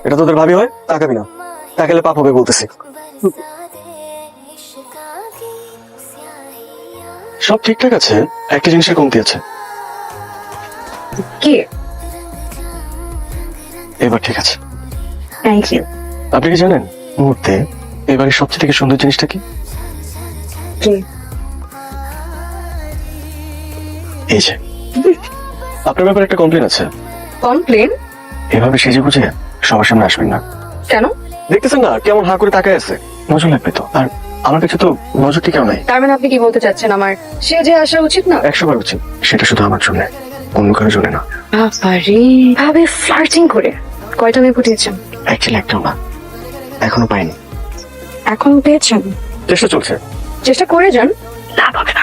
এটা তোদের ভাবি হয়, তাকাবি না, তাকালে পাপ হবে বলতেছি। সব ঠিকঠাক আছে, একটা জিনিসের কমতি আছে। কি? এবার ঠিক আছে। Thank you. আপনি কি জানেন মুহূর্তে এবারে সবচেয়ে থেকে সুন্দর জিনিসটা কি? কি? এই যে আপনার ব্যাপারে একটা কমপ্লেন আছে। কমপ্লেন? এভাবে সেজে গুজে সবার সামনে আসবেন না। কেন? দেখতেছেন না কেমন হা করে তাকায় আছে, নজর লাগবে তো। আর আমার কাছে তো নজর টিকেও নাই। তার মানে আপনি কি বলতে চাচ্ছেন আমার সেজে আসা উচিত না? 100 বার উচিত, সেটা শুধু আমার জন্য, অন্য কারোর জন্য না। বাবারে, ভাবে ফ্লার্টিং করে কয়টা মেয়ে পটিয়েছেন? অ্যাকচুয়ালি একটাও না, এখনো পাইনি। এখন পেয়েছেন? চেষ্টা চলছে। চেষ্টা করে যান, লাভ হবে না।